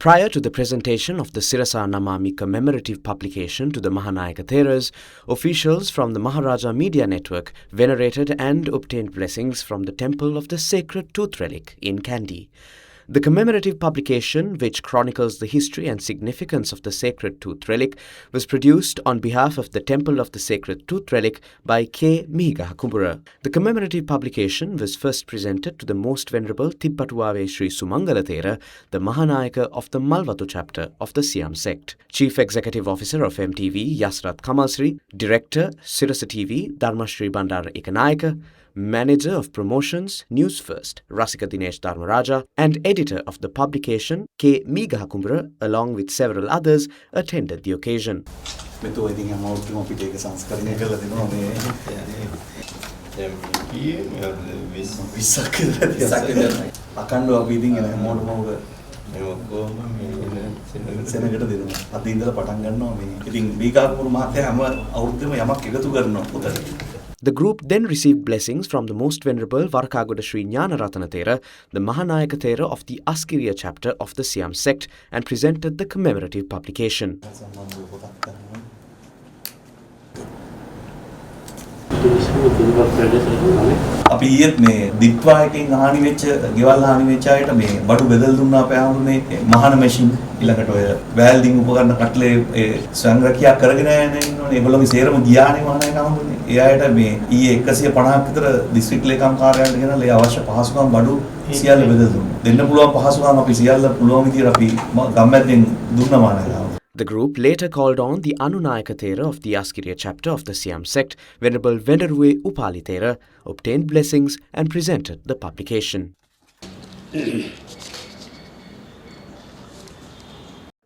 Prior to the presentation of the Sirasa Namami commemorative publication to the Mahanayaka Theras, officials from the Maharaja Media Network venerated and obtained blessings from the Temple of the Sacred Tooth Relic in Kandy. The commemorative publication, which chronicles the history and significance of the Sacred Tooth Relic, was produced on behalf of the Temple of the Sacred Tooth Relic by K. Mihigahakumbura. The commemorative publication was first presented to the Most Venerable Tippatuwave Sri Sumangala Thera, the Mahanayaka of the Malwatu chapter of the Siam sect. Chief Executive Officer of MTV, Yasrath Kamalsri, Director, Sirasa TV, Dharmashri Bandara Ekanayaka, Manager of Promotions, News First, Rasika Dinesh Dharmaraja, and editor of the publication, K. Mihigahakumbura, along with several others, attended the occasion. The group then received blessings from the Most Venerable Varakagoda Sri Jnanaratana Thera, the Mahanayaka Thera of the Askiriya chapter of the Siam sect, and presented the commemorative publication. අපි ඊයේත් මේ දිත්වායකෙන් හානි වෙච්ච ගෙවල් හානි වෙච්ච අයට මේ බඩු බෙදලා දුන්නා අපේ ආමුනේ මහාන මැෂින් ඊළඟට ඔය වැල්ඩින් උපකරණ කට්ලේ ඒ සංරක්ෂා කරගෙන යන ඉන්නෝනේ ඒගොල්ලෝගේ සේරම ගියානේ මහානායක ආමුනේ ඒ අයට මේ ඊයේ 150ක් විතර දිස්ත්‍රික් ලේකම් කාර්යාලයට ගෙනල්ලා ඒ අවශ්‍ය පහසුකම් බඩු සියල්ල බෙදලා දුන්නා දෙන්න පුළුවන් පහසුකම් අපි සියල්ල පුළුවන් විදියට අපි ගම්මැද්දෙන් දුන්නා මහානායක. The group later called on the Anunayaka Thera of the Askiriya chapter of the Siam sect, Venerable Vendaruwe Upali Thera, obtained blessings and presented the publication.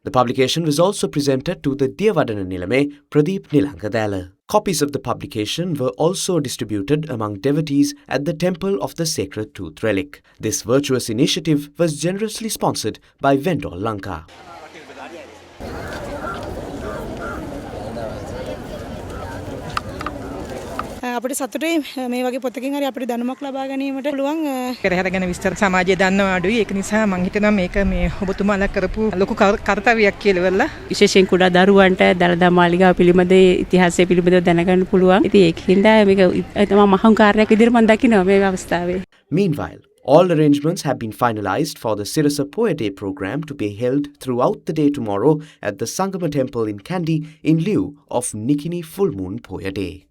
The publication was also presented to the Diyavadana Nilame, Pradeep Nilangadala. Copies of the publication were also distributed among devotees at the Temple of the Sacred Tooth Relic. This virtuous initiative was generously sponsored by Vendor Lanka. අපිට සතුටුයි මේ වගේ පොතකින් හරි අපිට දැනුමක් ලබා ගැනීමට පුළුවන් පෙරහැර ගැන විස්තර සමාජය දන්නව අඩුයි ඒක නිසා මම හිතනවා මේක මේ ඔබතුමාලා කරපු ලොකු කර්තව්‍යයක් කියලා වෙලා විශේෂයෙන් කුඩා දරුවන්ට දළදා මාලිගාව පිළිබඳ ඉතිහාසය පිළිබඳව දැනගන්න පුළුවන්. ඉතින් ඒකින්ද මේක තමයි මහම් කාර්යයක් විදිහට මම දකිනවා මේ අවස්ථාවේ. Meanwhile, all arrangements have been finalized for the Sirasa Poya Day program to be held throughout the day tomorrow at the Sangama Temple in Kandy in lieu of Nikini Full Moon Poya Day.